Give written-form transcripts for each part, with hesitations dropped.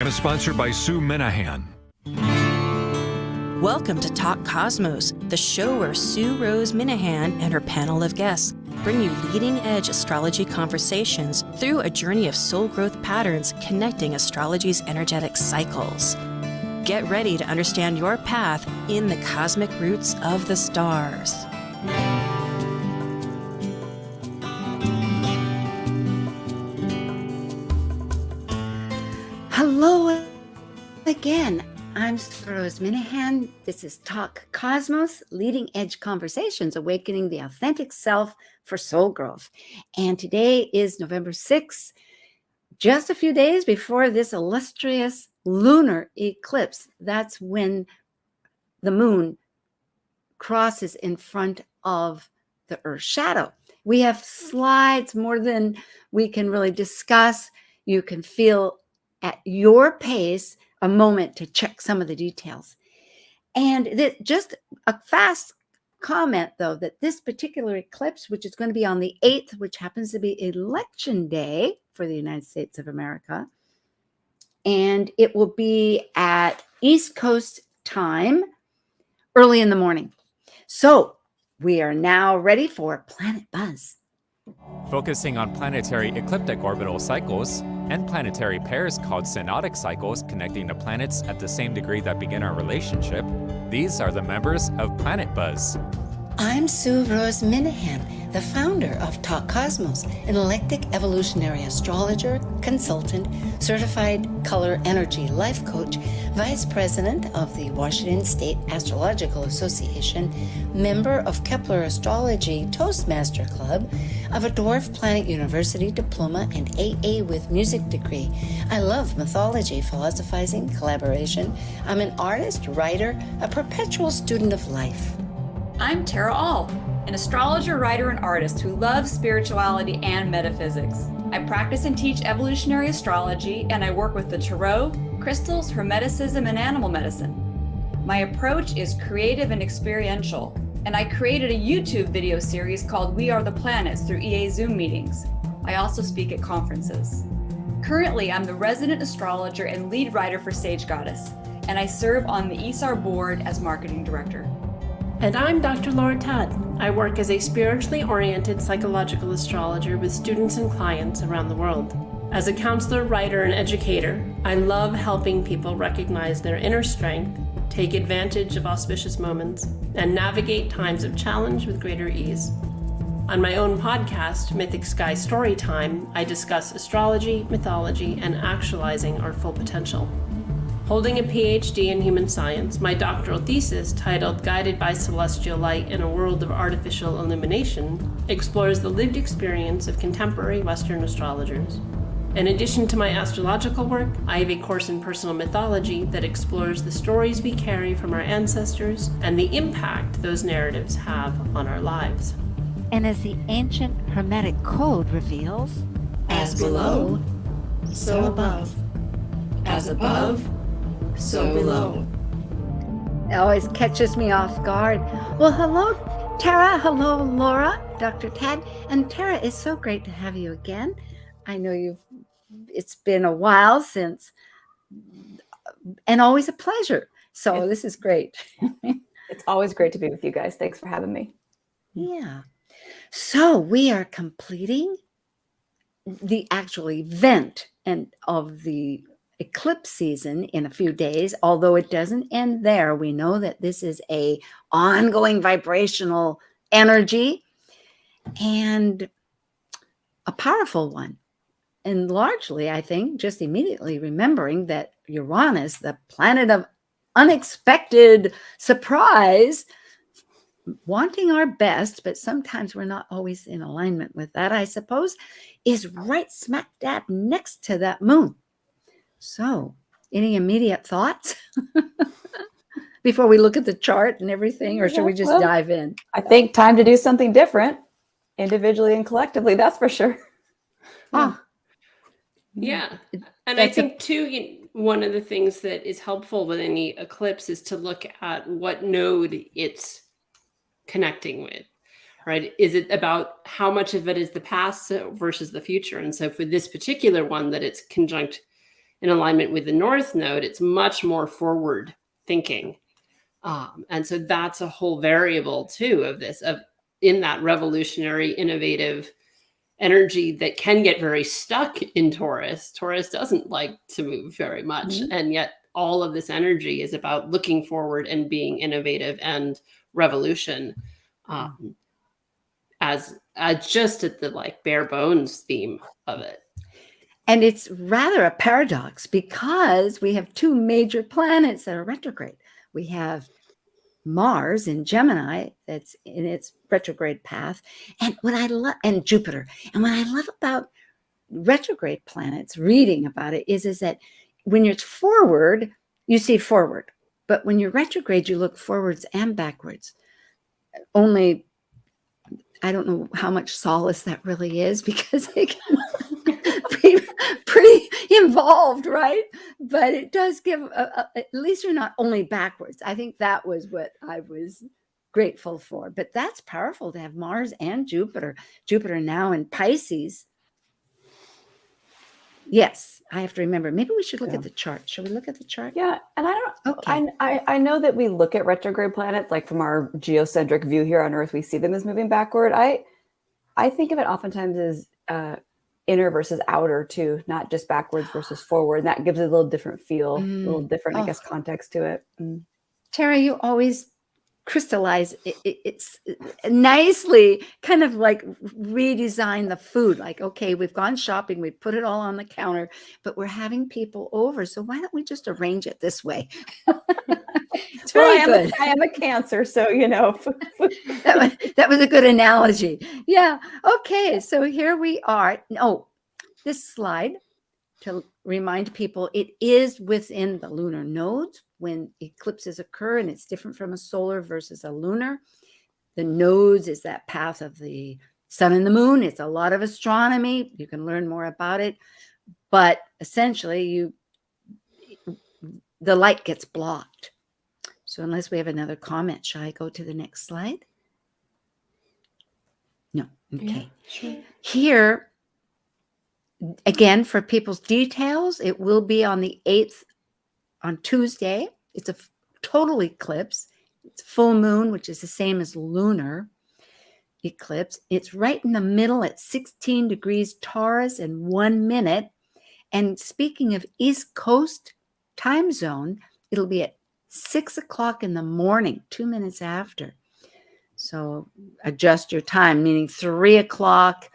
And is sponsored by Sue Minahan. Welcome to Talk Cosmos, the show where Sue Rose Minahan and her panel of guests bring you leading-edge astrology conversations through a journey of soul growth patterns connecting astrology's energetic cycles. Get ready to understand your path in the cosmic roots of the stars. Hello again. I'm Sue Rose Minahan. This is Talk Cosmos, leading edge conversations, awakening the authentic self for soul growth. And today is November 6th, just a few days before this illustrious lunar eclipse. That's when the moon crosses in front of the Earth's shadow. We have slides more than we can really discuss. You can feel at your pace a moment to check some of the details. And just a fast comment, though, that this particular eclipse, which is going to be on the 8th, which happens to be election day for the United States of America, and it will be at East Coast time early in the morning. So we are now ready for Planet Buzz. Focusing on planetary ecliptic orbital cycles and planetary pairs called synodic cycles connecting the planets at the same degree that begin our relationship, these are the members of Planet Buzz. I'm Sue Rose Minahan, the founder of Talk Cosmos, an eclectic evolutionary astrologer, consultant, certified color energy life coach, vice president of the Washington State Astrological Association, member of Kepler Astrology Toastmaster Club, of a Dwarf Planet University diploma and AA with music degree. I love mythology, philosophizing, collaboration. I'm an artist, writer, a perpetual student of life. I'm Tara All, an astrologer, writer, and artist who loves spirituality and metaphysics. I practice and teach evolutionary astrology, and I work with the tarot, crystals, hermeticism, and animal medicine. My approach is creative and experiential, and I created a YouTube video series called We Are the Planets through EA Zoom meetings. I also speak at conferences. Currently, I'm the resident astrologer and lead writer for Sage Goddess, and I serve on the ESAR board as marketing director. And I'm Dr. Laura Todd. I work as a spiritually oriented psychological astrologer with students and clients around the world. As a counselor, writer, and educator, I love helping people recognize their inner strength, take advantage of auspicious moments, and navigate times of challenge with greater ease. On my own podcast, Mythic Sky Storytime, I discuss astrology, mythology, and actualizing our full potential. Holding a PhD in human science, my doctoral thesis, titled Guided by Celestial Light in a World of Artificial Illumination, explores the lived experience of contemporary Western astrologers. In addition to my astrological work, I have a course in personal mythology that explores the stories we carry from our ancestors and the impact those narratives have on our lives. And as the ancient Hermetic code reveals, as below, so above. As above, so below. It always catches me off guard. Well, hello, Tara. Hello, Laura, Dr. Tad. And Tara, it's so great to have you again. I know it's been a while since, and always a pleasure. So this is great. It's always great to be with you guys. Thanks for having me. Yeah. So we are completing the actual event of the eclipse season in a few days, although it doesn't end there. We know that this is a ongoing vibrational energy and a powerful one. And largely, I think, just immediately remembering that Uranus, the planet of unexpected surprise, wanting our best, but sometimes we're not always in alignment with that, I suppose, is right smack dab next to that moon. So, any immediate thoughts before we look at the chart and everything, or should we just dive in? I think time to do something different, individually and collectively, that's for sure. Yeah. And I think, too, one of the things that is helpful with any eclipse is to look at what node it's connecting with, right? Is it about how much of it is the past versus the future? And so for this particular one, that it's conjunct in alignment with the North Node, it's much more forward thinking. And so that's a whole variable too of this, of in that revolutionary, innovative energy that can get very stuck in Taurus. Taurus doesn't like to move very much. And yet all of this energy is about looking forward and being innovative and revolution, as just at the like bare bones theme of it. And it's rather a paradox because we have two major planets that are retrograde. We have Mars in Gemini, that's in its retrograde path, and what I love, and Jupiter. And what I love about retrograde planets, reading about it, is that when you're forward, you see forward, but when you're retrograde, you look forwards and backwards. Only, I don't know how much solace that really is, because it can be pretty involved, right? But it does give, at least you're not only backwards. I think that was what I was grateful for. But that's powerful to have Mars and Jupiter. Jupiter now in Pisces. Yes, I have to remember. Maybe we should look at the chart. Should we look at the chart? Yeah, and I don't. Okay. I know that we look at retrograde planets like from our geocentric view here on Earth. We see them as moving backward. I think of it oftentimes as inner versus outer too, not just backwards versus forward. And that gives it a little different feel, a little different, I guess, context to it. Tara, you always crystallize it's nicely, kind of like redesign the food. Like, okay, we've gone shopping, we put it all on the counter, but we're having people over. So why don't we just arrange it this way? It's very good. I am a Cancer, so you know. that was a good analogy. Yeah. Okay. So here we are. Oh, this slide, to remind people, it is within the lunar nodes when eclipses occur, and it's different from a solar versus a lunar. The nodes is that path of the sun and the moon. It's a lot of astronomy. You can learn more about it, but essentially the light gets blocked. So unless we have another comment, shall I go to the next slide? No. Okay. Yeah, sure. Here, again, for people's details, it will be on the 8th, on Tuesday. It's a total eclipse. It's full moon, which is the same as lunar eclipse. It's right in the middle at 16 degrees Taurus and 1 minute. And speaking of East Coast time zone, it'll be at 6 o'clock in the morning, 2 minutes after. So adjust your time, meaning 3 o'clock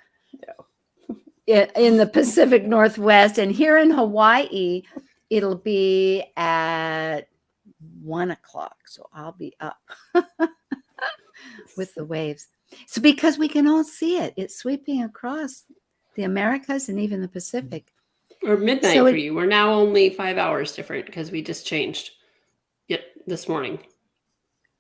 in the Pacific Northwest. And here in Hawaii, it'll be at 1 o'clock. So I'll be up with the waves. So because we can all see it, it's sweeping across the Americas and even the Pacific. Or midnight for you. We're now only 5 hours different because we just changed this morning.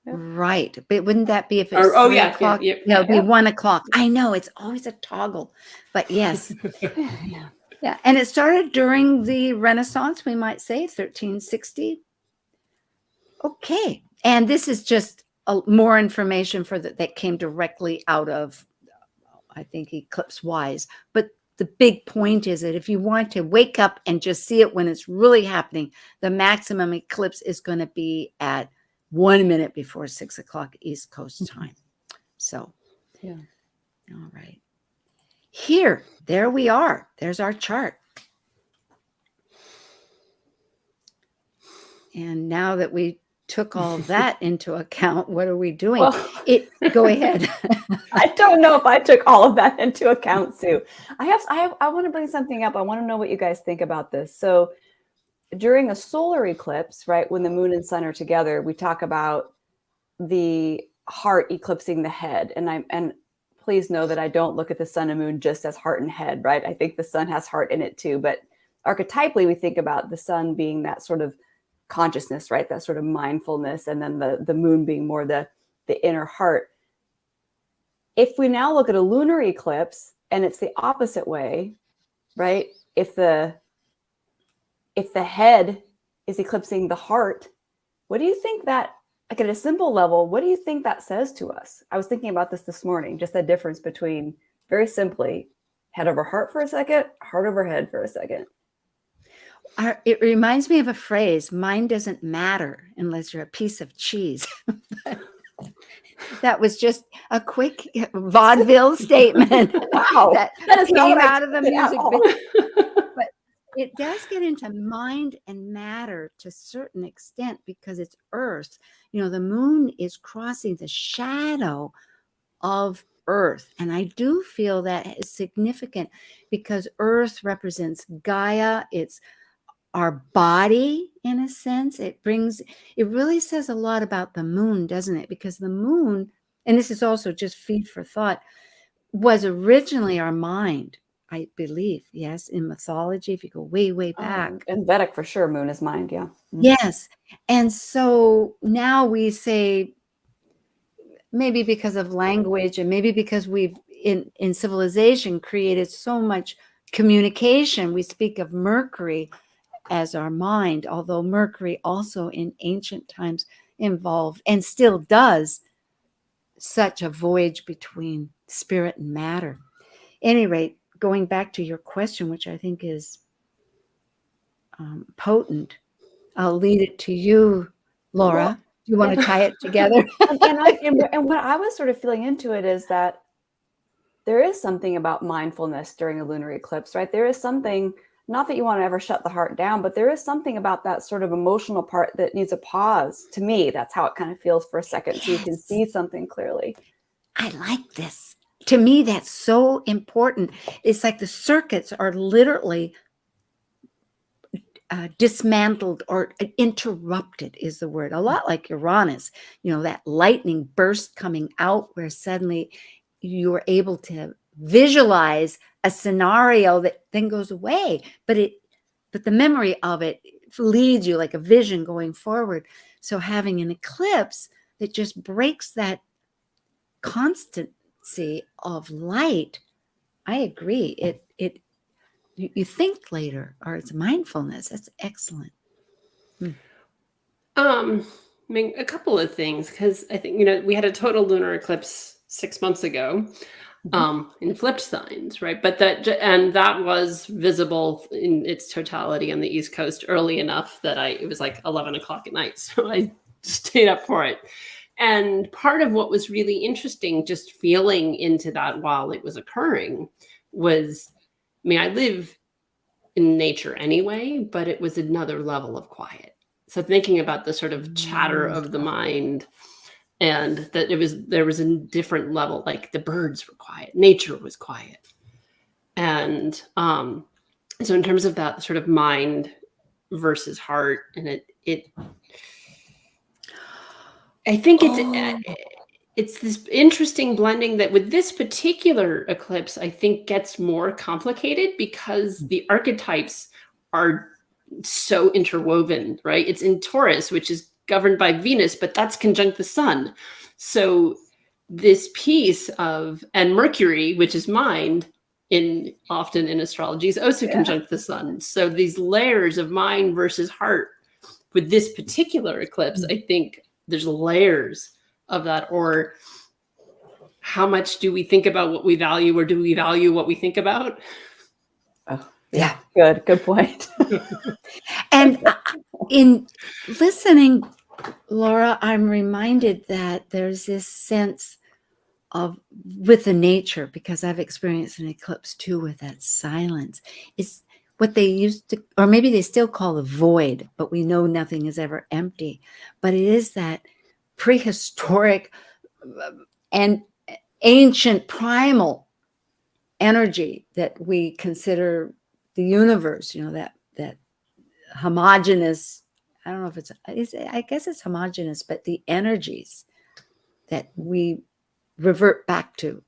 Right. But wouldn't that be if it's 3 o'clock? Yeah, it'll be 1 o'clock. I know, it's always a toggle, but yes. Yeah. And it started during the Renaissance, we might say, 1360. Okay. And this is just more information that came directly out of, I think, Eclipse Wise. But the big point is that if you want to wake up and just see it when it's really happening, the maximum eclipse is going to be at 1 minute before 6 o'clock East Coast time. So, yeah. All right. Here, there we are. There's our chart. And now that we took all that into account, what are we doing? Well, go ahead. I don't know if I took all of that into account, Sue. I want to bring something up. I want to know what you guys think about this. So during a solar eclipse, right, when the moon and sun are together, we talk about the heart eclipsing the head. And please know that I don't look at the sun and moon just as heart and head, right? I think the sun has heart in it too. But archetypally, we think about the sun being that sort of consciousness, right? That sort of mindfulness, and then the moon being more the inner heart. If we now look at a lunar eclipse and it's the opposite way, right? If the head is eclipsing the heart, what do you think that, like at a simple level, what do you think that says to us? I was thinking about this morning, just the difference between, very simply, head over heart for a second, heart over head for a second. It reminds me of a phrase, mind doesn't matter unless you're a piece of cheese. That was just a quick vaudeville statement. Wow. that That is not came what I out of the expected at music all. video. But it does get into mind and matter to a certain extent because it's Earth. The moon is crossing the shadow of Earth. And I do feel that is significant because Earth represents Gaia. It's our body in a sense. It really says a lot about the moon, doesn't it? Because the moon, and this is also just feed for thought, was originally our mind, I believe. Yes, in mythology, if you go way, way back. In Vedic, for sure, moon is mind. Yeah. Yes. And so now we say, maybe because of language and maybe because we've in civilization created so much communication, we speak of Mercury as our mind, although Mercury also in ancient times involved and still does such a voyage between spirit and matter. At any rate, going back to your question, which I think is potent, I'll lead it to you, Laura. Well, do you want to tie it together? and what I was sort of feeling into it is that there is something about mindfulness during a lunar eclipse, right? There is something, not that you want to ever shut the heart down, but there is something about that sort of emotional part that needs a pause. To me, that's how it kind of feels for a second. Yes. So you can see something clearly. I like this. To me, that's so important. It's like the circuits are literally dismantled or interrupted is the word. A lot like Uranus, that lightning burst coming out where suddenly you're able to visualize a scenario that then goes away, but the memory of it leads you like a vision going forward. So having an eclipse that just breaks that constancy of light, I agree. You think later, or it's mindfulness. That's excellent. I mean, a couple of things, because I think, we had a total lunar eclipse 6 months ago in flipped signs, right? But that was visible in its totality on the East Coast early enough that it was like 11 o'clock at night. So I stayed up for it. And part of what was really interesting, just feeling into that while it was occurring, was, I live in nature anyway, but it was another level of quiet. So thinking about the sort of chatter of the mind, and that there was a different level, like the birds were quiet, nature was quiet. And so in terms of that sort of mind versus heart, and I think it's this interesting blending that with this particular eclipse, I think gets more complicated because the archetypes are so interwoven, right? It's in Taurus, which is governed by Venus, but that's conjunct the sun. So this piece and Mercury, which is mind, often in astrology, is also conjunct the sun. So these layers of mind versus heart with this particular eclipse, I think there's layers of that. Or how much do we think about what we value, or do we value what we think about? Oh, yeah. Good point. And in listening, Laura, I'm reminded that there's this sense of with the nature, because I've experienced an eclipse too with that silence. It's what they used to, or maybe they still call the void, but we know nothing is ever empty. But it is that prehistoric and ancient primal energy that we consider the universe, that homogeneous, I don't know if I guess it's homogeneous, but the energies that we revert back to.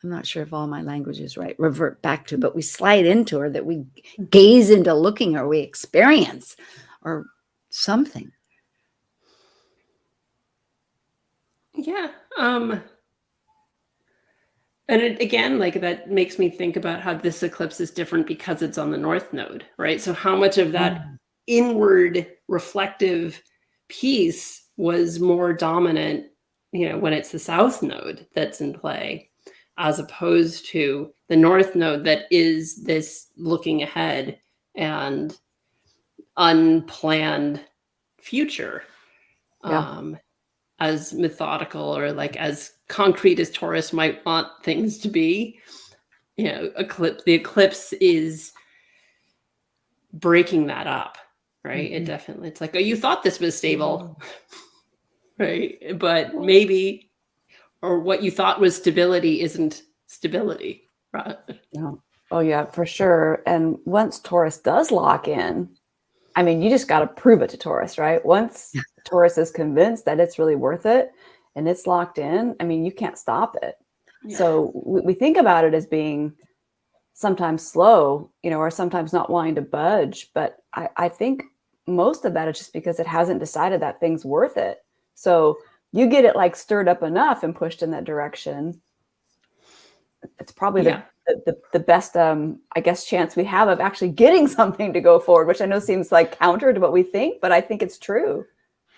I'm not sure if all my language is right, revert back to, but we slide into, or that we gaze into looking, or we experience, or something. Yeah. And again, like that makes me think about how this eclipse is different because it's on the North Node, right? So how much of that inward reflective piece was more dominant, when it's the South Node that's in play, as opposed to the North Node that is this looking ahead and unplanned future, Yeah. as methodical or like as concrete as Taurus might want things to be. You know, the eclipse is breaking that up, right? It definitely, it's like, oh, you thought this was stable, right? But maybe, or what you thought was stability isn't stability, right? No. Oh yeah, for sure. And once Taurus does lock in, I mean, you just got to prove it to Taurus, right? Once Taurus is convinced that it's really worth it and it's locked in, I mean, you can't stop it. Yeah. So we think about it as being sometimes slow, you know, or sometimes not wanting to budge. But I think most of that is just because it hasn't decided that thing's worth it. So you get it like stirred up enough and pushed in that direction. It's probably the best, I guess, chance we have of actually getting something to go forward, which I know seems like counter to what we think, but I think it's true.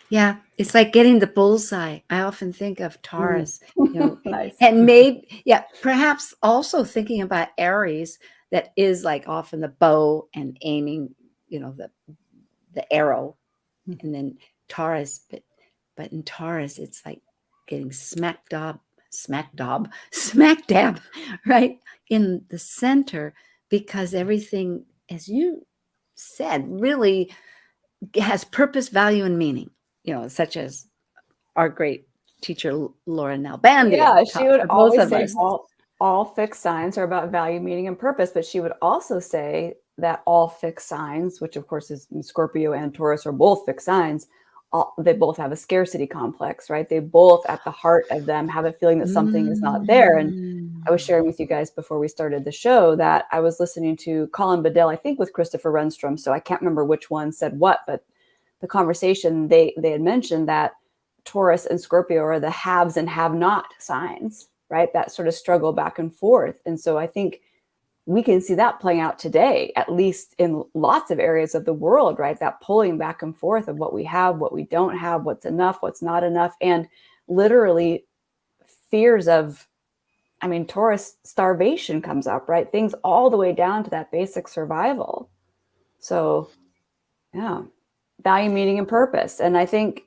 Yeah, it's like getting the bullseye. I often think of Taurus, you know, Nice. and maybe, perhaps also thinking about Aries, that is like often the bow and aiming, you know, the arrow, and then Taurus, but in Taurus, it's like getting smack dab, right in the center, because everything, as you said, really has purpose, value, and meaning. You know, such as our great teacher Laura Nalbandian. Yeah, she would always say us. all fixed signs are about value, meaning, and purpose. But she would also say that all fixed signs, which of course is Scorpio and Taurus are both fixed signs, they both have a scarcity complex, right? They both at the heart of them have a feeling that something is not there. And I was sharing with you guys before we started the show that I was listening to Colin Bedell, I think with Christopher Renstrom. So I can't remember which one said what, but the conversation, they had mentioned that Taurus and Scorpio are the haves and have not signs, right? That sort of struggle back and forth. And so I think we can see that playing out today, at least in lots of areas of the world, right? That pulling back and forth of what we have, what we don't have, what's enough, what's not enough, and literally fears of, I mean, Taurus starvation comes up, right? Things all the way down to that basic survival. So, yeah, value, meaning, and purpose. And I think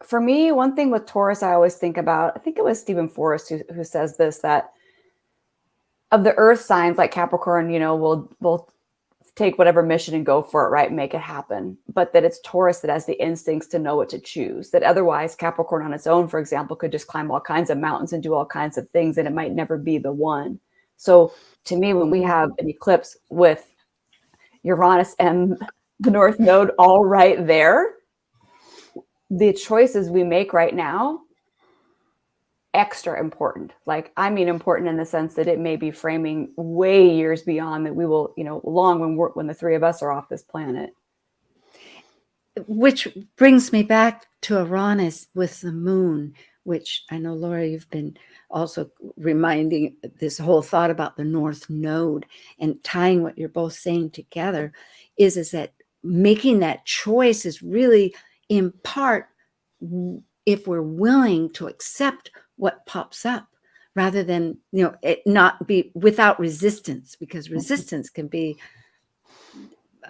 for me, one thing with Taurus, I always think about, I think it was Stephen Forrest who says this, that of the earth signs like Capricorn, you know, we'll take whatever mission and go for it, right? Make it happen. But that it's Taurus that has the instincts to know what to choose. That otherwise Capricorn on its own, for example, could just climb all kinds of mountains and do all kinds of things, and it might never be the one. So to me, when we have an eclipse with Uranus and the North Node all right there, the choices we make right now, extra important. Like, I mean, important in the sense that it may be framing way years beyond that we will, you know, long when the three of us are off this planet. Which brings me back to Uranus with the moon, which I know, Laura, you've been also reminding this whole thought about the North Node, and tying what you're both saying together is that making that choice is really in part if we're willing to accept what pops up, rather than, you know, it not be without resistance, because resistance can be,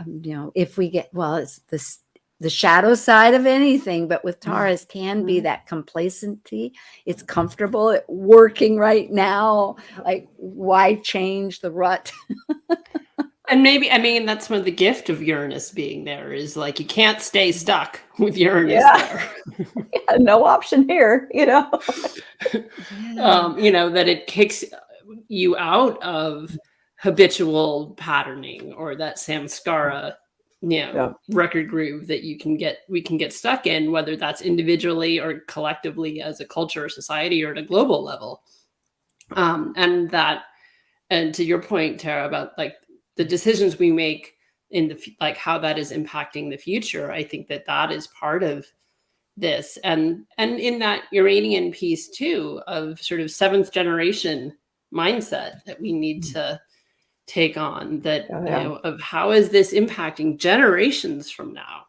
you know, if we get, well, it's the shadow side of anything, but with Taurus can be that complacency. It's comfortable working right now. Like, why change the rut? And maybe, I mean, that's one of the gift of Uranus being there is like, you can't stay stuck with Uranus there. Yeah, no option here, you know. You know, that it kicks you out of habitual patterning or that samskara, you know, record groove that we can get stuck in, whether that's individually or collectively as a culture or society or at a global level. And to your point, Tara, about like the decisions we make in like how that is impacting the future, I think that is part of this. And in that Uranian piece too, of sort of seventh generation mindset that we need to take on, that, you know, of how is this impacting generations from now?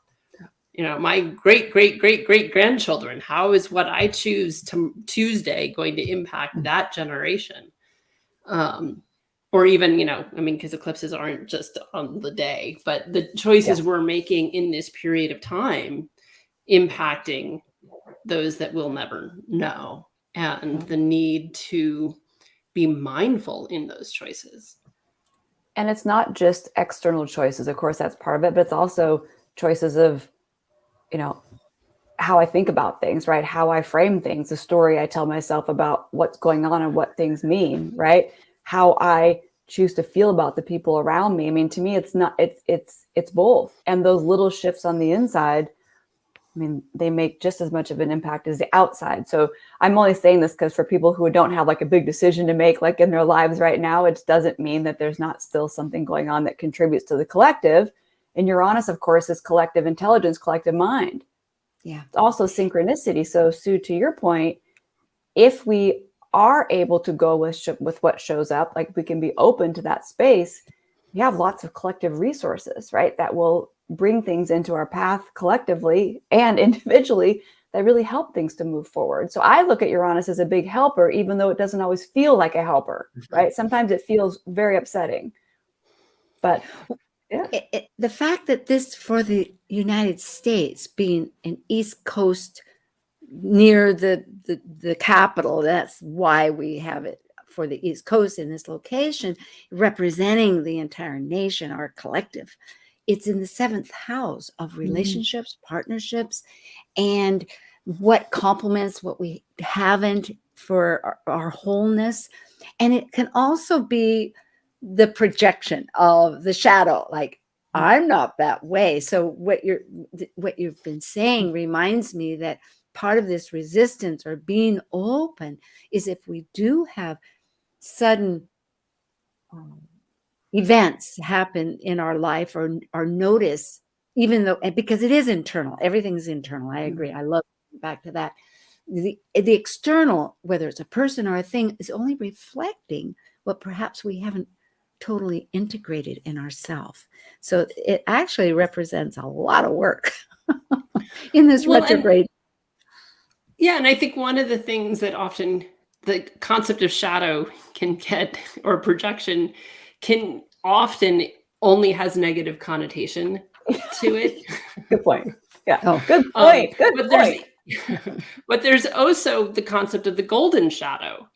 You know, my great grandchildren, how is what I choose to Tuesday going to impact that generation? or even, I mean, because eclipses aren't just on the day, but the choices we're making in this period of time impacting those that we'll never know, and the need to be mindful in those choices. And it's not just external choices. Of course, that's part of it, but it's also choices of, how I think about things, right? How I frame things, the story I tell myself about what's going on and what things mean, right? How I choose to feel about the people around me. I mean, to me, it's both. And those little shifts on the inside, I mean, they make just as much of an impact as the outside. So I'm only saying this because for people who don't have like a big decision to make, like in their lives right now, it doesn't mean that there's not still something going on that contributes to the collective. And Uranus, of course, is collective intelligence, collective mind. Yeah. It's also synchronicity. So Sue, to your point, if we are able to go with what shows up, like we can be open to that space, we have lots of collective resources, right? That will bring things into our path collectively and individually that really help things to move forward. So I look at Uranus as a big helper, even though it doesn't always feel like a helper, right? Sometimes it feels very upsetting. But yeah. The fact that this, for the United States, being an East Coast near the capital, that's why we have it for the East Coast in this location, representing the entire nation, our collective. It's in the 7th house of relationships, partnerships, and what complements what we haven't for our wholeness. And it can also be the projection of the shadow, like I'm not that way. So what you've been saying reminds me that part of this resistance or being open is if we do have sudden events happen in our life or notice, even though, because it is internal, everything's internal. I agree. I love back to that. The external, whether it's a person or a thing, is only reflecting what perhaps we haven't totally integrated in ourselves. So it actually represents a lot of work in this retrograde. And I think one of the things that often the concept of shadow can get, or projection, can often only has negative connotation to it. Good point. Yeah. Oh, good point. Good point. But there's also the concept of the golden shadow,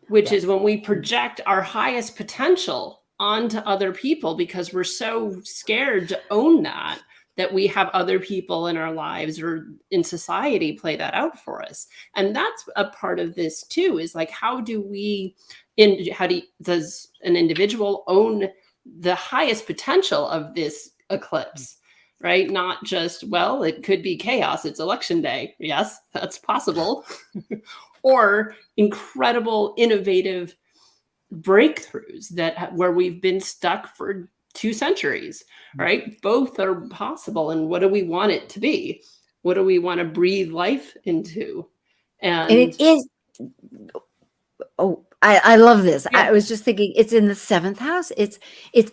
which is when we project our highest potential onto other people because we're so scared to own that we have other people in our lives or in society play that out for us. And that's a part of this too, is like, how does an individual own the highest potential of this eclipse? Right? Not just, well, it could be chaos. It's election day. Yes, that's possible. Or incredible, innovative breakthroughs where we've been stuck for 2 centuries, right? Both are possible. And what do we want it to be? What do we want to breathe life into? And it is. Oh, I love this. I was just thinking it's in the 7th house. It's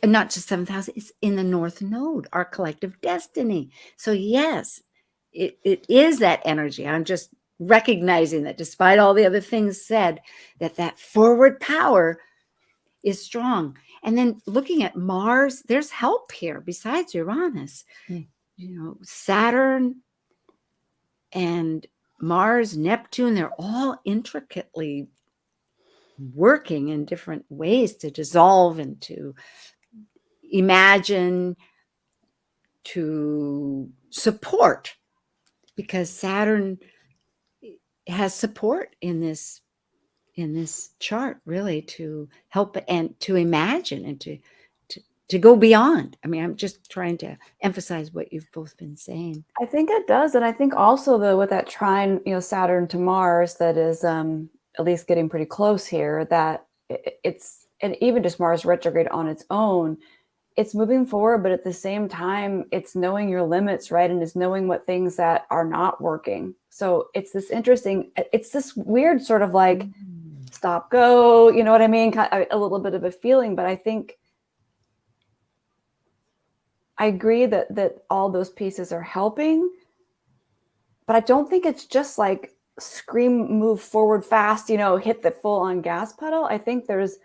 not just 7th house. It's in the North Node, our collective destiny. So yes, it is that energy. I'm just recognizing that despite all the other things said, that forward power is strong. And then looking at Mars, there's help here besides Uranus. Saturn and Mars, Neptune, they're all intricately working in different ways to dissolve and to imagine, to support, because Saturn has support in this chart, really, to help and to imagine and to go beyond. I mean, I'm just trying to emphasize what you've both been saying. I think it does. And I think also, though, with that trine, Saturn to Mars, that is at least getting pretty close here, that it's, and even just Mars retrograde on its own, it's moving forward, but at the same time, it's knowing your limits, right? And it's knowing what things that are not working. So it's this weird sort of like stop, go, you know what I mean? A little bit of a feeling, but I think I agree that all those pieces are helping, but I don't think it's just like scream, move forward fast, hit the full on gas pedal. I think there's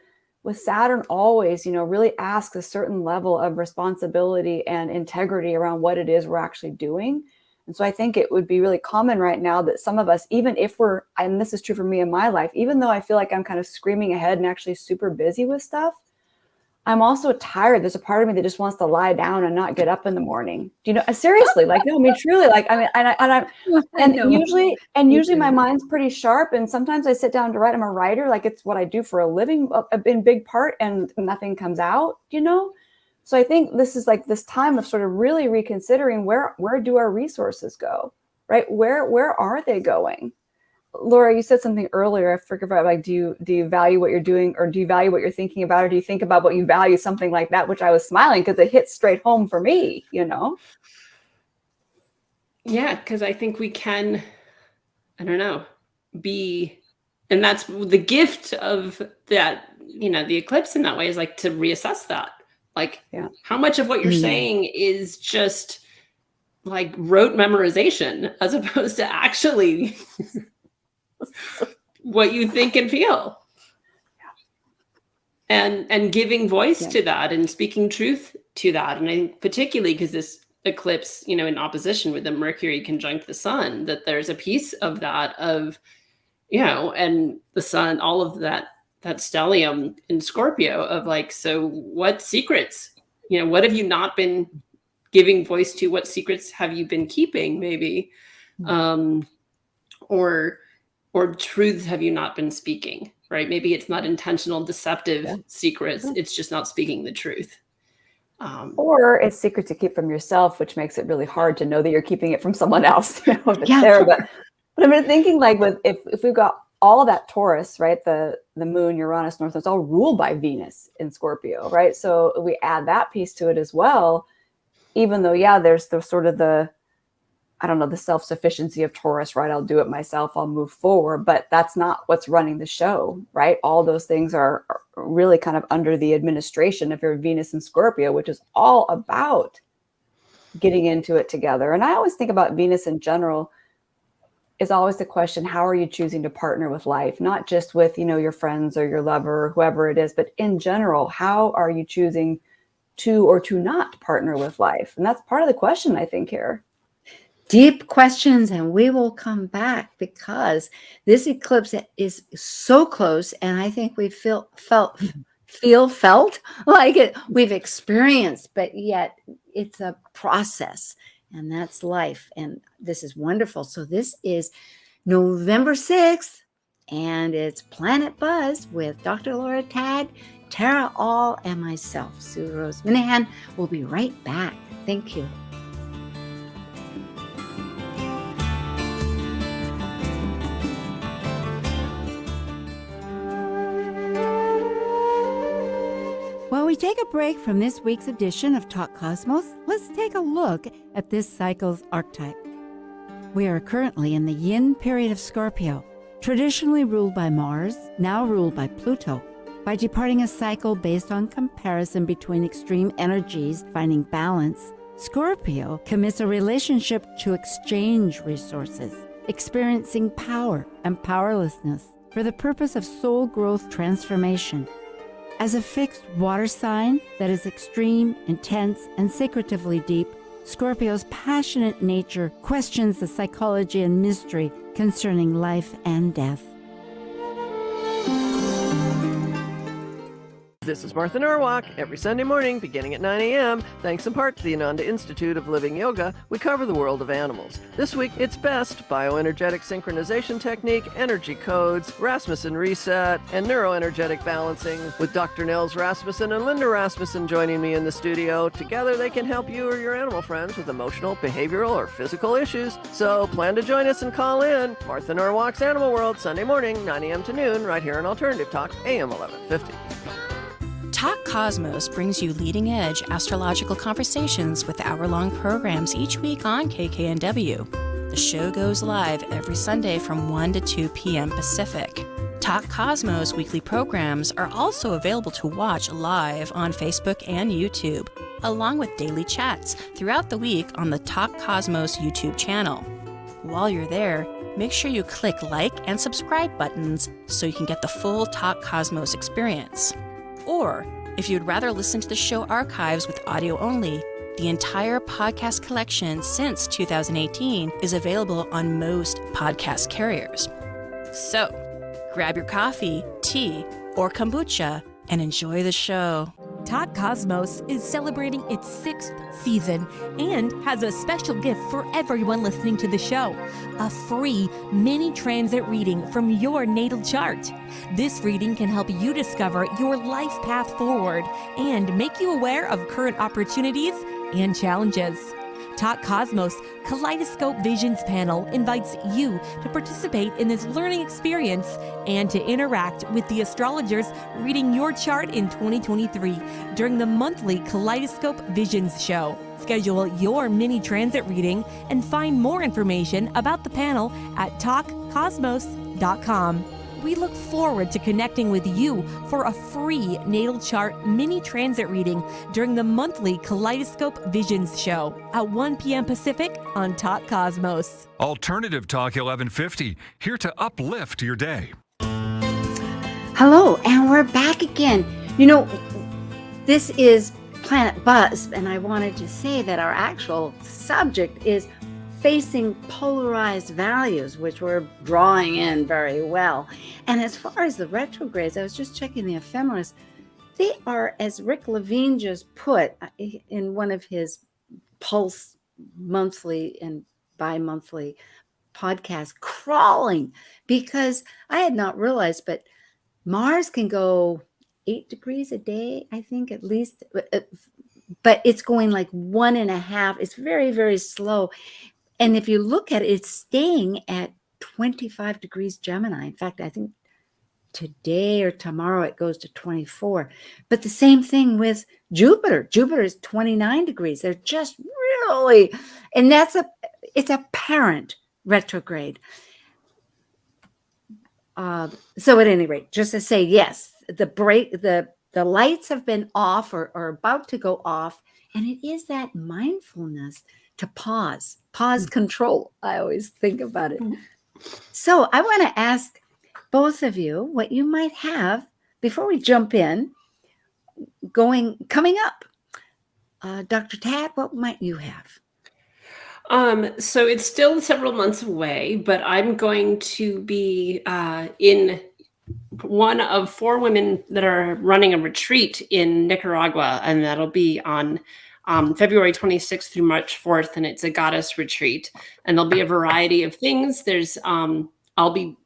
with Saturn always, really asks a certain level of responsibility and integrity around what it is we're actually doing. And so I think it would be really common right now that some of us, even if and this is true for me in my life, even though I feel like I'm kind of screaming ahead and actually super busy with stuff, I'm also tired. There's a part of me that just wants to lie down and not get up in the morning. Seriously, like, no, I mean, truly, like, I mean, usually my mind's pretty sharp. And sometimes I sit down to write. I'm a writer, like it's what I do for a living in big part, and nothing comes out, So I think this is like this time of sort of really reconsidering where do our resources go, right? Where are they going? Laura, you said something earlier. I forget about, like, do you value what you're doing, or do you value what you're thinking about, or do you think about what you value, something like that, which I was smiling because it hit straight home for me, Yeah, because I think we can, I don't know, and that's the gift of that, the eclipse in that way, is like to reassess that. Like, how much of what you're saying is just like rote memorization as opposed to actually what you think and feel, and giving voice to that and speaking truth to that. And I think particularly because this eclipse, in opposition with the Mercury conjunct the sun, that there's a piece of that of, and the sun, all of that stellium in Scorpio of like, so what secrets, what have you not been giving voice to? What secrets have you been keeping, maybe? Or truths have you not been speaking, right? Maybe it's not intentional, deceptive secrets. It's just not speaking the truth. Or it's secret to keep from yourself, which makes it really hard to know that you're keeping it from someone else. But I've been thinking, like, if we've got all of that Taurus, right? The moon, Uranus, North Node, it's all ruled by Venus in Scorpio, right? So we add that piece to it as well, even though, there's the sort of the self-sufficiency of Taurus, right? I'll do it myself. I'll move forward, but that's not what's running the show, right? All those things are really kind of under the administration of your Venus and Scorpio, which is all about getting into it together. And I always think about Venus in general is always the question, how are you choosing to partner with life? Not just with, your friends or your lover or whoever it is, but in general, how are you choosing to or to not partner with life? And that's part of the question, I think, here. Deep questions, and we will come back because this eclipse is so close, and I think we felt like it, we've experienced, but yet it's a process, and that's life, and this is wonderful. So this is November 6th, and it's Planet Buzz with Dr. Laura Tad, Tara All, and myself, Sue Rose Minahan. We'll be right back. Thank you. While we take a break from this week's edition of Talk Cosmos, let's take a look at this cycle's archetype. We are currently in the yin period of Scorpio, traditionally ruled by Mars, now ruled by Pluto. By departing a cycle based on comparison between extreme energies finding balance, Scorpio commits a relationship to exchange resources, experiencing power and powerlessness for the purpose of soul growth transformation. As a fixed water sign that is extreme, intense, and secretively deep, Scorpio's passionate nature questions the psychology and mystery concerning life and death. This is Martha Norwalk. Every Sunday morning, beginning at 9 a.m., thanks in part to the Ananda Institute of Living Yoga, we cover the world of animals. This week, it's BEST, bioenergetic synchronization technique, energy codes, Rasmussen reset, and neuroenergetic balancing, with Dr. Nels Rasmussen and Linda Rasmussen joining me in the studio. Together, they can help you or your animal friends with emotional, behavioral, or physical issues. So plan to join us and call in. Martha Norwalk's Animal World, Sunday morning, 9 a.m. to noon, right here on Alternative Talk, AM 1150. Talk Cosmos brings you leading-edge astrological conversations with hour-long programs each week on KKNW. The show goes live every Sunday from 1 to 2 p.m. Pacific. Talk Cosmos weekly programs are also available to watch live on Facebook and YouTube, along with daily chats throughout the week on the Talk Cosmos YouTube channel. While you're there, make sure you click like and subscribe buttons so you can get the full Talk Cosmos experience. Or if you'd rather listen to the show archives with audio only, the entire podcast collection since 2018 is available on most podcast carriers. So, grab your coffee, tea, or kombucha and enjoy the show. Talk Cosmos is celebrating its 6th season and has a special gift for everyone listening to the show, a free mini transit reading from your natal chart. This reading can help you discover your life path forward and make you aware of current opportunities and challenges. Talk Cosmos Kaleidoscope Visions panel invites you to participate in this learning experience and to interact with the astrologers reading your chart in 2023 during the monthly Kaleidoscope Visions show. Schedule your mini transit reading and find more information about the panel at talkcosmos.com. We look forward to connecting with you for a free natal chart mini transit reading during the monthly Kaleidoscope Visions show at 1 p.m. Pacific on Talk Cosmos. Alternative Talk 1150, here to uplift your day. Hello, and we're back again. You know, this is Planet Buzz, and I wanted to say that our actual subject is facing polarized values, which we're drawing in very well. And as far as the retrogrades, I was just checking the ephemeris. They are, as Rick Levine just put in one of his Pulse monthly and bi-monthly podcasts, crawling, because I had not realized, but Mars can go 8 degrees a day, I think, at least, but it's going like 1.5. It's very, very slow. And if you look at it, it's staying at 25 degrees Gemini. In fact, I think today or tomorrow it goes to 24. But the same thing with Jupiter. Jupiter is 29 degrees. They're just really, and it's a parent retrograde. So at any rate, just to say, yes, the lights have been off or about to go off. And it is that mindfulness to pause control. I always think about it. So I want to ask both of you what you might have before we jump in coming up. Dr. Tab, what might you have? So it's still several months away, but I'm going to be in one of 4 women that are running a retreat in Nicaragua, and that'll be on February 26th through March 4th, and it's a goddess retreat. And there'll be a variety of things. I'll be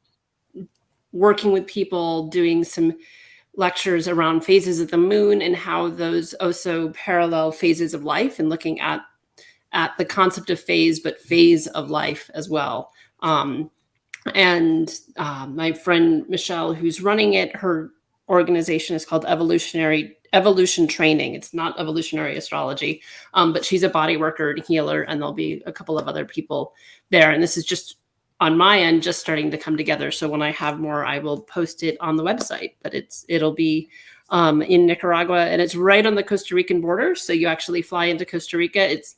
working with people, doing some lectures around phases of the moon and how those also parallel phases of life, and looking at the concept of phase, but phase of life as well. My friend Michelle, who's running it, her organization is called Evolution Training. It's not evolutionary astrology, but she's a body worker and healer, and there'll be a couple of other people there. And this is just on my end, just starting to come together. So when I have more, I will post it on the website. But it'll be in Nicaragua, and it's right on the Costa Rican border. So you actually fly into Costa Rica. It's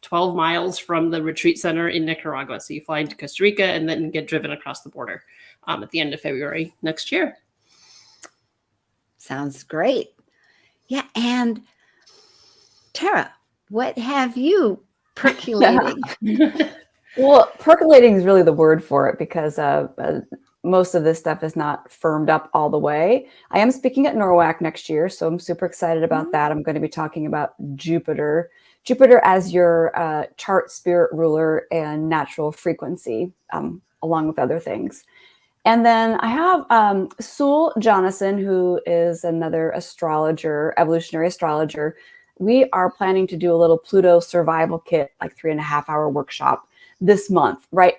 12 miles from the retreat center in Nicaragua. So you fly into Costa Rica and then get driven across the border at the end of February next year. Sounds great. Yeah. And Tara, what have you percolating? Well, percolating is really the word for it, because most of this stuff is not firmed up all the way. I am speaking at NORWAC next year, so I'm super excited about that. I'm going to be talking about Jupiter as your chart spirit ruler and natural frequency, along with other things. And then I have Sue Minahan, who is another astrologer, evolutionary astrologer. We are planning to do a little Pluto survival kit, like 3.5-hour workshop this month, right?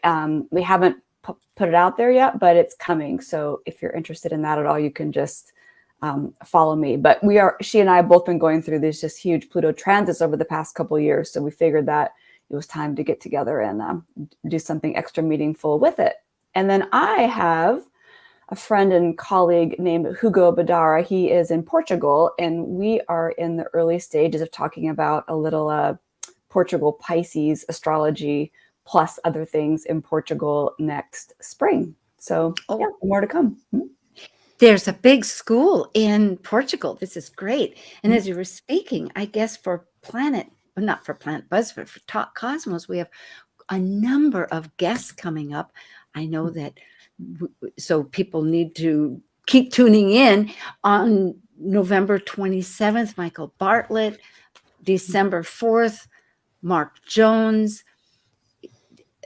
We haven't put it out there yet, but it's coming. So if you're interested in that at all, you can just follow me. But she and I have both been going through these just huge Pluto transits over the past couple of years. So we figured that it was time to get together and do something extra meaningful with it. And then I have a friend and colleague named Hugo Badara. He is in Portugal, and we are in the early stages of talking about a little Portugal Pisces astrology plus other things in Portugal next spring. So yeah, more to come. There's a big school in Portugal. This is great. And as you were speaking, I guess not for Planet Buzz, but for Talk Cosmos, we have a number of guests coming up. I know that, so people need to keep tuning in. On November 27th, Michael Bartlett. December 4th, Mark Jones.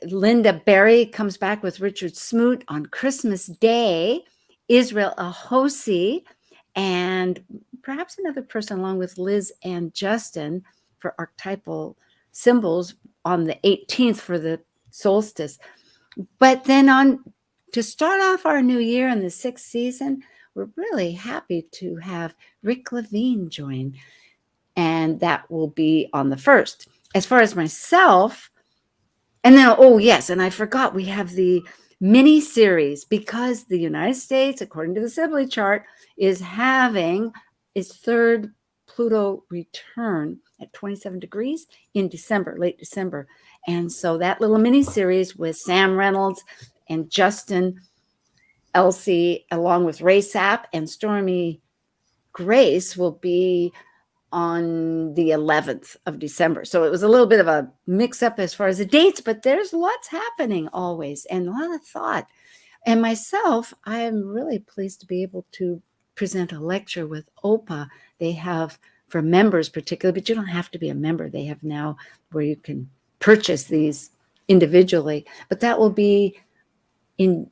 Linda Berry comes back with Richard Smoot on Christmas Day. Israel Ahosi, and perhaps another person along with Liz and Justin for archetypal symbols on the 18th for the solstice. But then to start off our new year in the 6th season, we're really happy to have Rick Levine join, and that will be on the 1st. As far as myself, and then, oh yes, and I forgot, we have the mini series, because the United States, according to the Sibley chart, is having its third Pluto return at 27 degrees in December, late December. And so that little mini series with Sam Reynolds and Justin Elsie, along with Ray Sapp and Stormy Grace, will be on the 11th of December. So it was a little bit of a mix up as far as the dates, but there's lots happening always and a lot of thought. And myself, I am really pleased to be able to present a lecture with OPA. They have, for members particularly, but you don't have to be a member. They have now where you can purchase these individually, but that will be in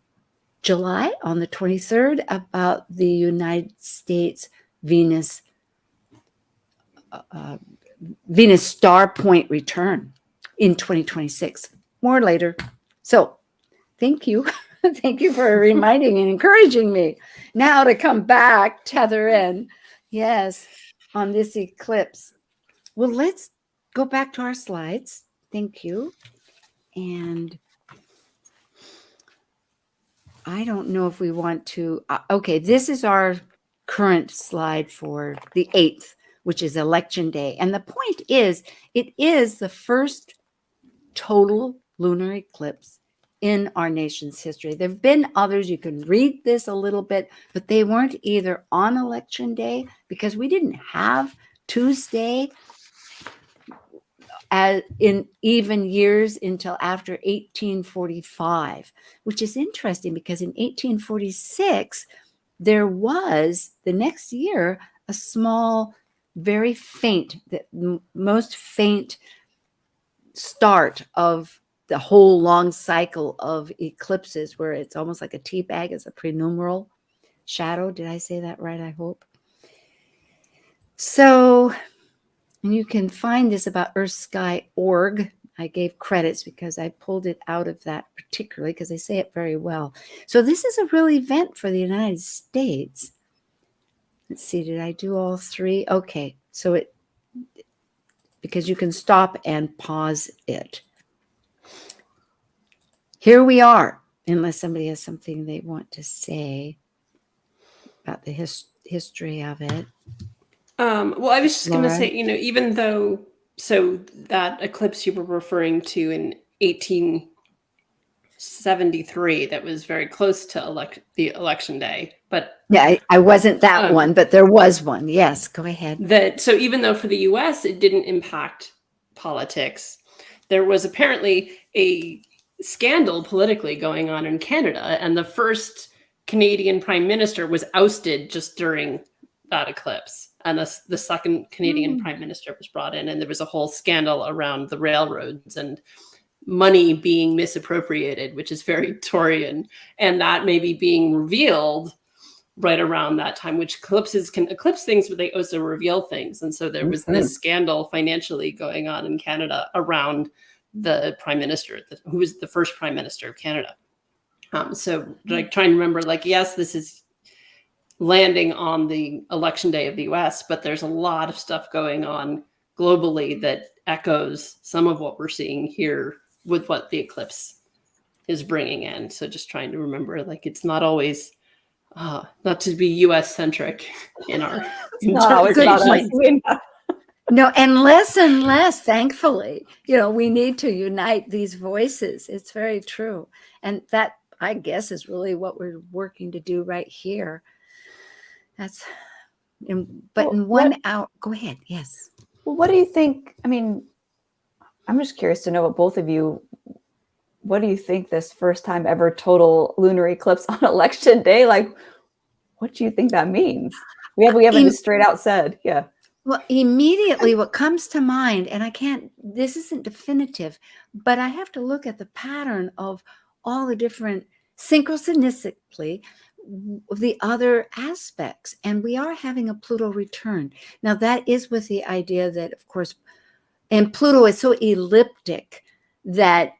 July on the 23rd about the United States Venus star point return in 2026. More later. So thank you. Thank you for reminding and encouraging me now to come back, tether in. Yes, on this eclipse. Well, let's go back to our slides. Thank you. And I don't know if we want to. Okay, this is our current slide for the 8th, which is election day. And the point is, it is the first total lunar eclipse in our nation's history. There have been others. You can read this a little bit, but they weren't either on election day, because we didn't have Tuesday as in even years until after 1845, which is interesting because in 1846, there was the next year a small, very faint, the most faint start of the whole long cycle of eclipses, where it's almost like a tea bag as a prenumeral shadow. Did I say that right? I hope. So, and you can find this about earthsky.org. I gave credits because I pulled it out of that particularly because they say it very well. So this is a real event for the United States. Let's see, did I do all three? Okay, so because you can stop and pause it. Here we are, unless somebody has something they want to say about the history of it. Well, I was just going to Laura? say, even though, so that eclipse you were referring to in 1873, that was very close to the election day, but yeah, I wasn't that one, but there was one. Yes, go ahead. So even though for the US it didn't impact politics, there was apparently a scandal politically going on in Canada, and the first Canadian prime minister was ousted just during that eclipse. And the second Canadian prime minister was brought in, and there was a whole scandal around the railroads and money being misappropriated, which is very Taurian, and that maybe being revealed right around that time, which eclipses can eclipse things, but they also reveal things. And so there was this scandal financially going on in Canada around the prime minister, who was the first prime minister of Canada. So like trying to remember, like, yes, this is landing on the election day of the US, but there's a lot of stuff going on globally that echoes some of what we're seeing here with what the eclipse is bringing in. So just trying to remember, like, it's not always, not to be US centric in our interpretation. No, and less, thankfully, we need to unite these voices. It's very true. And that, I guess, is really what we're working to do right here. That's, but Well, in 1 hour, go ahead. Yes. Well, what do you think? I mean, I'm just curious to know what both of you, what do you think this first time ever total lunar eclipse on election day? Like, what do you think that means? We haven't just straight out said, yeah. Well, immediately what comes to mind, and this isn't definitive, but I have to look at the pattern of all the different synchronistically the other aspects. And we are having a Pluto return. Now, that is with the idea that, of course, and Pluto is so elliptic that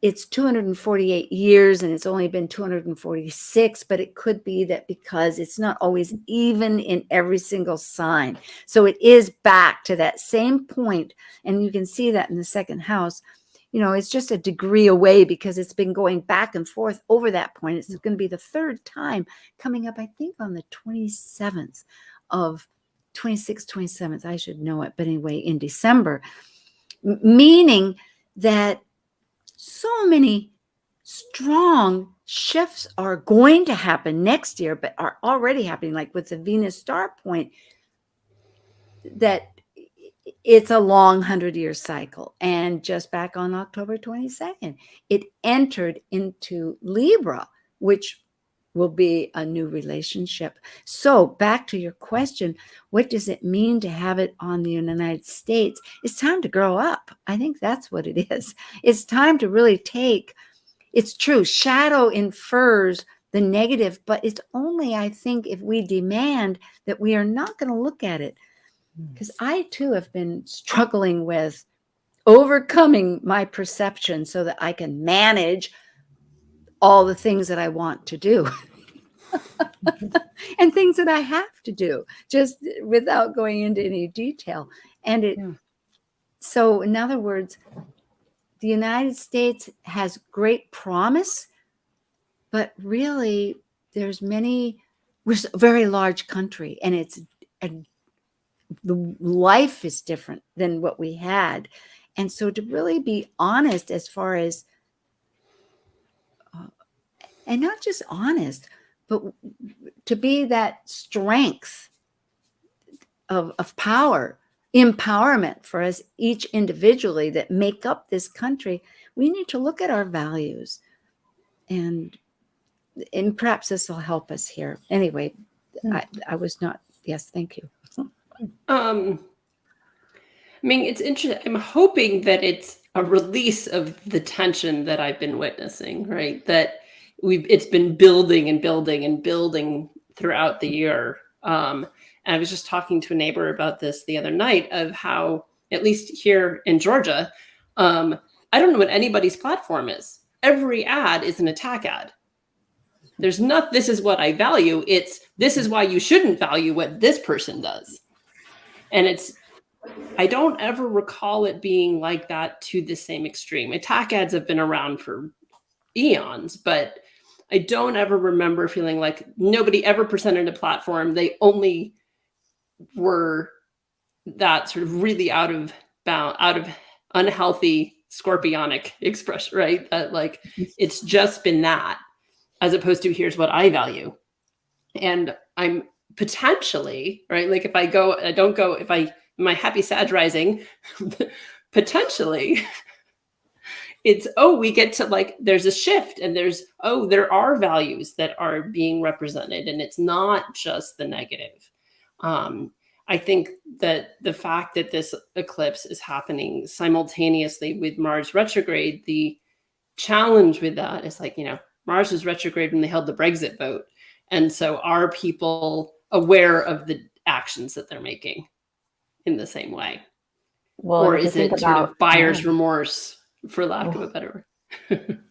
it's 248 years and it's only been 246, but it could be that because it's not always even in every single sign. So it is back to that same point, and you can see that in the second house. It's just a degree away because it's been going back and forth over that point. It's going to be the third time coming up, I think, on the 26th, 27th, I should know it, but anyway, in December, meaning that so many strong shifts are going to happen next year, but are already happening, like with the Venus star point, that it's a long 100-year cycle. And just back on October 22nd, it entered into Libra, which will be a new relationship. So back to your question, what does it mean to have it on the United States? It's time to grow up. I think that's what it is. It's time to really it's true, shadow infers the negative, but it's only, I think, if we demand that we are not going to look at it. Because I too have been struggling with overcoming my perception so that I can manage all the things that I want to do and things that I have to do, just without going into any detail. And so in other words, the United States has great promise, but really we're a very large country, and the life is different than what we had. And so to really be honest as far as, and not just honest, but to be that strength of power, empowerment for us each individually that make up this country, we need to look at our values. And perhaps this will help us here. Anyway, I was not, yes, thank you. I mean, it's interesting. I'm hoping that it's a release of the tension that I've been witnessing, right? That it's been building and building and building throughout the year. And I was just talking to a neighbor about this the other night of how, at least here in Georgia, I don't know what anybody's platform is. Every ad is an attack ad. There's not, this is what I value. It's, this is why you shouldn't value what this person does. And I don't ever recall it being like that to the same extreme. Attack ads have been around for eons, but I don't ever remember feeling like nobody ever presented a platform. They only were that sort of really out of unhealthy scorpionic expression, right? That like, it's just been that, as opposed to here's what I value. And I'm potentially, right? Like if my happy Sag rising, potentially it's, we get to like, there's a shift and there are values that are being represented, and it's not just the negative. I think that the fact that this eclipse is happening simultaneously with Mars retrograde, the challenge with that is like, Mars was retrograde when they held the Brexit vote. And so are people aware of the actions that they're making in the same way? Well, or is it sort of buyer's remorse, for lack of a better word?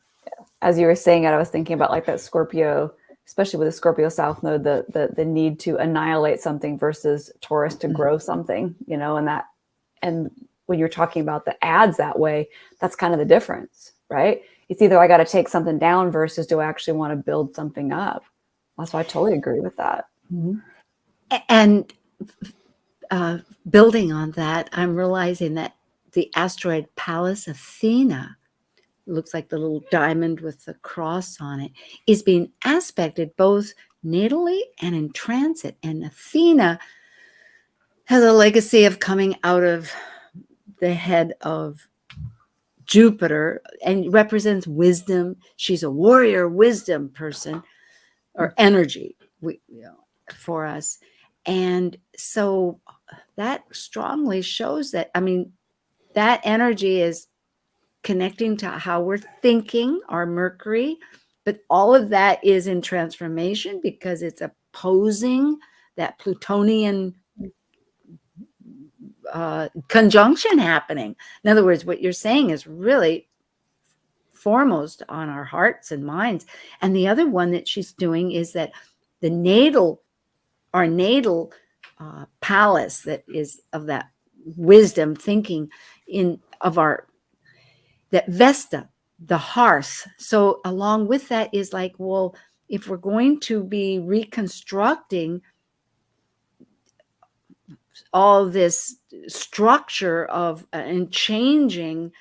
As you were saying it, I was thinking about like that Scorpio, especially with the Scorpio South Node, the need to annihilate something versus Taurus to grow something, and when you're talking about the ads that way, that's kind of the difference, right? It's either I got to take something down versus do I actually want to build something up? That's why I totally agree with that. Mm-hmm. And building on that, I'm realizing that the asteroid Pallas Athena, looks like the little diamond with the cross on it, is being aspected both natally and in transit. And Athena has a legacy of coming out of the head of Jupiter and represents wisdom. She's a warrior wisdom person or energy for us. And so that strongly shows that, I mean, that energy is connecting to how we're thinking, our Mercury, but all of that is in transformation because it's opposing that Plutonian conjunction happening. In other words, what you're saying is really foremost on our hearts and minds. And the other one that she's doing is that our natal palace that is of that wisdom thinking that Vesta, the hearth. So along with that is like, well, if we're going to be reconstructing all this structure of and changing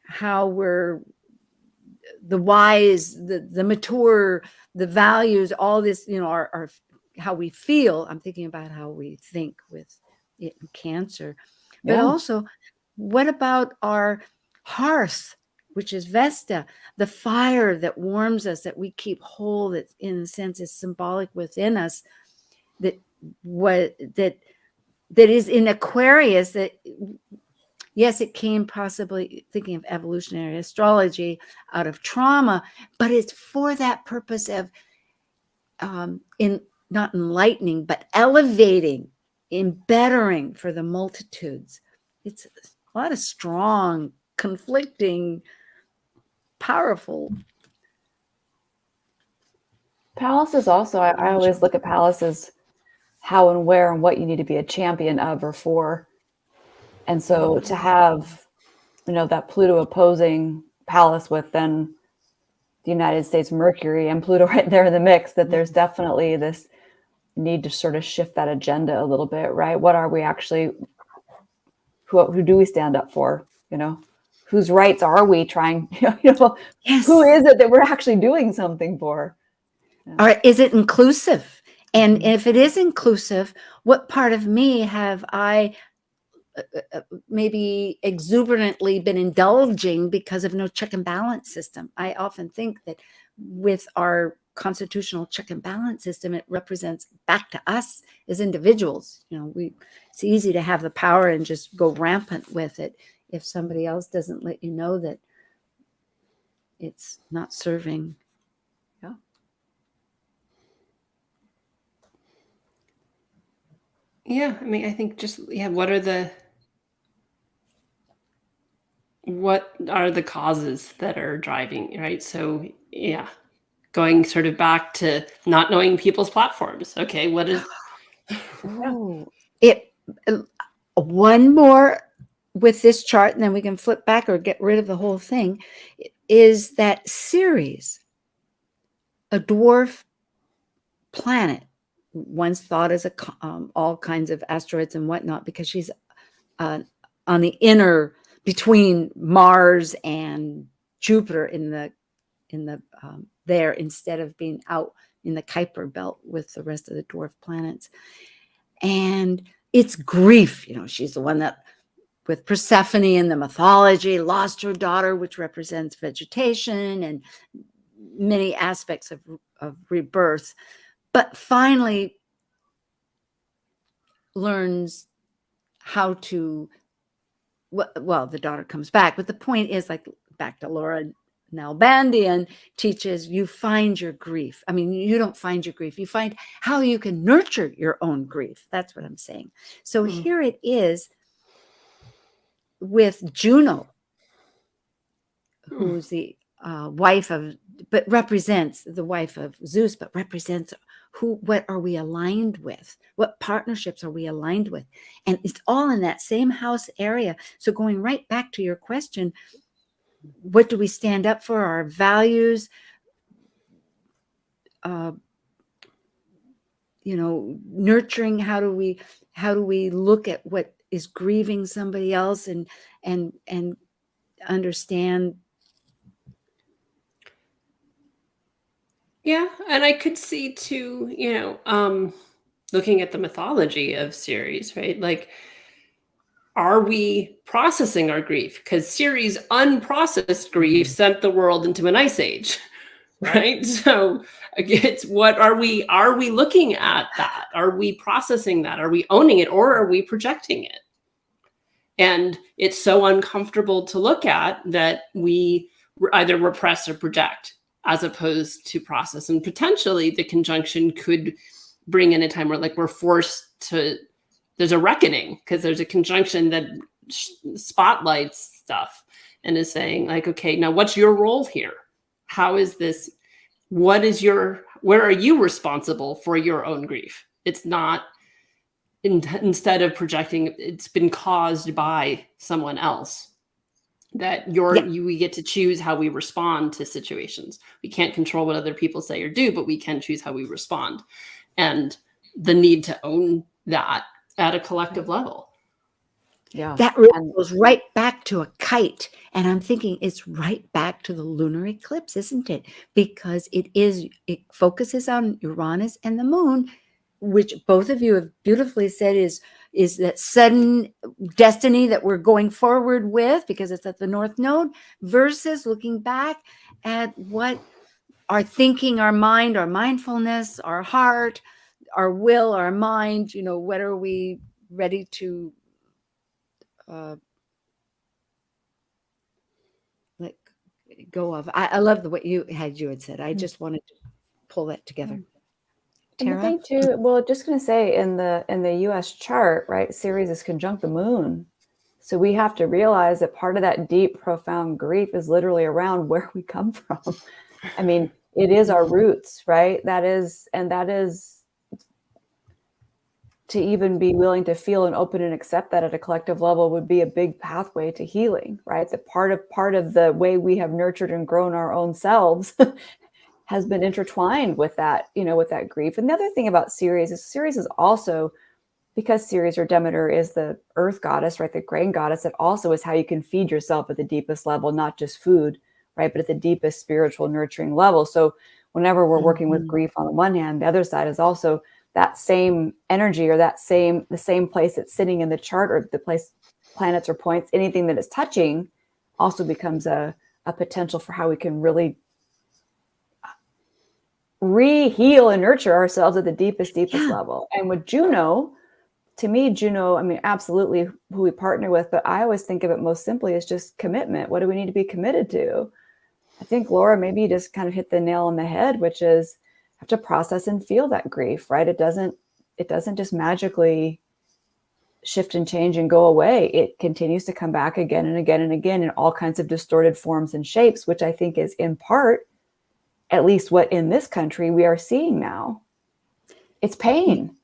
how we're the wise, the mature, the values, all this, our how we feel. I'm thinking about how we think with it in Cancer, but also what about our hearth, which is Vesta, the fire that warms us, that we keep whole, that in a sense is symbolic within us, that is in Aquarius, that yes, it came possibly, thinking of evolutionary astrology, out of trauma, but it's for that purpose of not enlightening, but elevating, bettering for the multitudes. It's a lot of strong, conflicting, powerful. Palace is also, I always look at Palace as how and where and what you need to be a champion of or for. And so to have, that Pluto opposing Palace with then the United States Mercury and Pluto right there in the mix, that there's definitely this need to sort of shift that agenda a little bit, right? What are we actually, who do we stand up for? Whose rights are we trying, Yes. Who is it that we're actually doing something for? All right, is it inclusive? And if it is inclusive, what part of me have I maybe exuberantly been indulging because of no check and balance system? I often think that with our constitutional check and balance system, it represents back to us as individuals. It's easy to have the power and just go rampant with it if somebody else doesn't let you know that it's not serving. Yeah, I mean, I think what are the causes that are driving, right? So yeah, going sort of back to not knowing people's platforms. Okay, what is one more with this chart, and then we can flip back or get rid of the whole thing, is that Ceres, a dwarf planet, once thought as all kinds of asteroids and whatnot, because she's on the inner between Mars and Jupiter in the there, instead of being out in the Kuiper belt with the rest of the dwarf planets. And it's grief. She's the one that, with Persephone in the mythology, lost her daughter, which represents vegetation and many aspects of rebirth, but finally learns how to, well, the daughter comes back, but the point is, like, back to Laura Nalbandian teaches, you find your grief. I mean, you don't find your grief. You find how you can nurture your own grief. That's what I'm saying. So here it is with Juno, who's the wife of, but represents the wife of Zeus, but represents what are we aligned with? What partnerships are we aligned with? And it's all in that same house area. So going right back to your question, what do we stand up for? Our values, nurturing. How do we look at what is grieving somebody else and understand Yeah, and I could see too, looking at the mythology of Ceres, right? Like, are we processing our grief? Because Ceres' unprocessed grief sent the world into an ice age, right? So it's what are we looking at that? Are we processing that? Are we owning it, or are we projecting it? And it's so uncomfortable to look at that we either repress or project as opposed to process. And potentially the conjunction could bring in a time where like we're forced to, there's a reckoning because there's a conjunction that spotlights stuff and is saying like, okay, now what's your role here? How is this? Where are you responsible for your own grief? It's not, instead of projecting, it's been caused by someone else. That we get to choose how we respond to situations. We can't control what other people say or do, but we can choose how we respond. And the need to own that at a collective level. Yeah. That really goes right back to a kite. And I'm thinking it's right back to the lunar eclipse, isn't it? Because it focuses on Uranus and the moon, which both of you have beautifully said is that sudden destiny that we're going forward with because it's at the North Node, versus looking back at what our thinking, our mind, our mindfulness, our heart, our will, our mind, what are we ready to let go of? I love what you had said. I just wanted to pull that together. And the thing too, well, just going to say in the U.S. chart, right, Ceres is conjunct the moon. So we have to realize that part of that deep, profound grief is literally around where we come from. I mean, it is our roots, right? That is to even be willing to feel and open and accept that at a collective level would be a big pathway to healing, right? That part of the way we have nurtured and grown our own selves has been intertwined with that, with that grief. And the other thing about Ceres is also, because Ceres or Demeter is the earth goddess, right? The grain goddess, it also is how you can feed yourself at the deepest level, not just food, right? But at the deepest spiritual nurturing level. So whenever we're working with grief on the one hand, the other side is also that same energy or the same place it's sitting in the chart, or the place, planets or points, anything that is touching also becomes a potential for how we can really re-heal and nurture ourselves at the deepest level. And with Juno, to me, I mean, absolutely who we partner with, but I always think of it most simply as just commitment. What do we need to be committed to? I think, Laura, maybe you just kind of hit the nail on the head, which is have to process and feel that grief, right? It doesn't just magically shift and change and go away. It continues to come back again and again and again in all kinds of distorted forms and shapes, which I think is in part, at least what in this country we are seeing now. It's pain.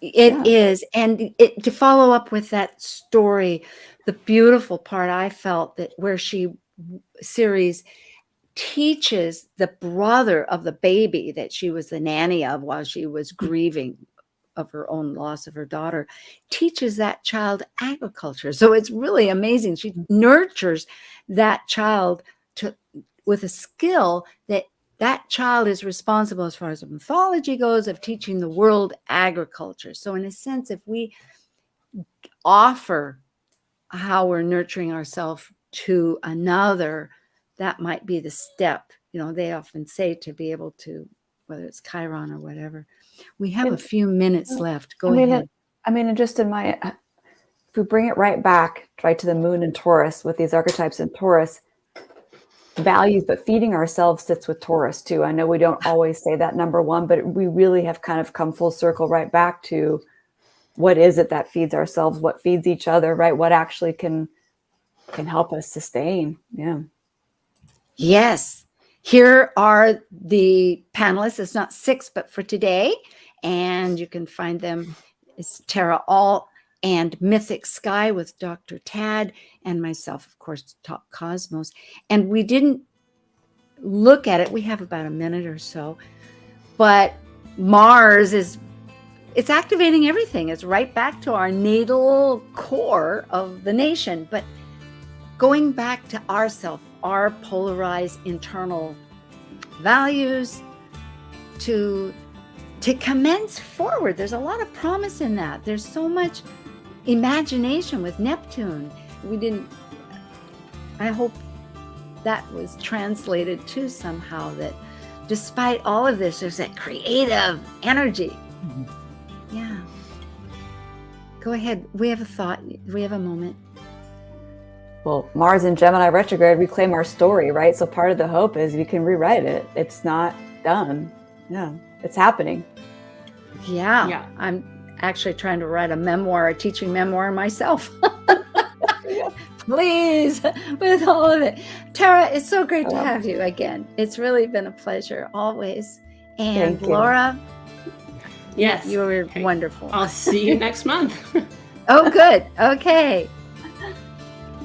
It is. And to follow up with that story, the beautiful part I felt that where Ceres teaches the brother of the baby that she was the nanny of while she was grieving of her own loss of her daughter, teaches that child agriculture. So it's really amazing. She nurtures that child with a skill that child is responsible, as far as the mythology goes, of teaching the world agriculture. So in a sense, if we offer how we're nurturing ourselves to another, that might be the step. They often say to be able to, whether it's Chiron or whatever. We have a few minutes left. Go ahead. If we bring it right back, right to the moon and Taurus with these archetypes in Taurus, values, but feeding ourselves sits with Taurus too. I know we don't always say that number one, but we really have kind of come full circle right back to what is it that feeds ourselves, what feeds each other, right? What actually can help us sustain. Yeah. Yes. Here are the panelists. It's not 6, but for today. And you can find them. It's Tara All and Mythic Sky with Dr. Tad and myself, of course, Talk Cosmos. And we didn't look at it. We have about a minute or so. But Mars it's activating everything. It's right back to our natal core of the nation. But going back to ourself, our polarized internal values, to commence forward. There's a lot of promise in that. There's so much imagination with Neptune. I hope that was translated too somehow, that despite all of this, there's that creative energy. Yeah. Go ahead. We have a thought. We have a moment. Well, Mars in Gemini retrograde, reclaim our story, right? So part of the hope is we can rewrite it. It's not done. Yeah, it's happening. Yeah. I'm actually trying to write a teaching memoir myself. Please, with all of it. Tara, it's so great to have you again. It's really been a pleasure always. And Thank you. Laura, Yes. you were wonderful. I'll see you next month. Oh, good. Okay.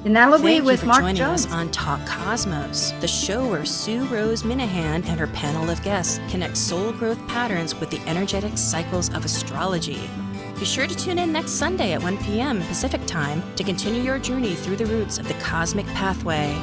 And that'll be Thank you with for Mark joining Jones. us on Talk Cosmos, the show where Sue Minahan and her panel of guests connect soul growth patterns with the energetic cycles of astrology. Be sure to tune in next Sunday at 1 p.m. Pacific Time to continue your journey through the roots of the cosmic pathway.